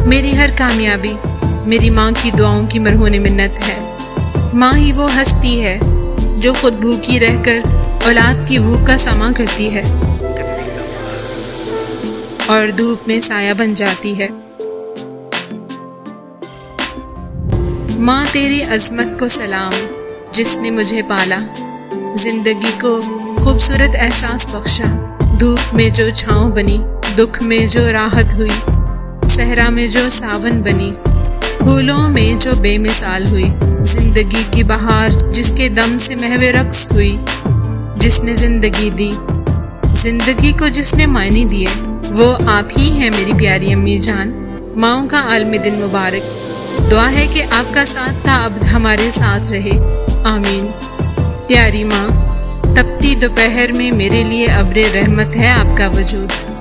میری ہر کامیابی میری ماں کی دعاؤں کی مرہون منت ہے۔ ماں ہی وہ ہستی ہے جو خود بھوکی رہ کر اولاد کی بھوک کا ساماں کرتی ہے اور دھوپ میں سایہ بن جاتی ہے۔ ماں تیری عظمت کو سلام جس نے مجھے پالا، زندگی کو خوبصورت احساس بخشا، دھوپ میں جو چھاؤں بنی، دکھ میں جو راحت ہوئی، صحرا میں جو ساون بنی، پھولوں میں جو بے مثال ہوئی، زندگی کی بہار جس کے دم سے محو رقص ہوئی، جس نے زندگی دی، زندگی کو جس نے معنی دیے، وہ آپ ہی ہیں میری پیاری امی جان۔ ماؤں کا عالمی دن مبارک۔ دعا ہے کہ آپ کا ساتھ تا ابد ہمارے ساتھ رہے، آمین۔ پیاری ماں، تپتی دوپہر میں میرے لیے ابر رحمت ہے آپ کا وجود۔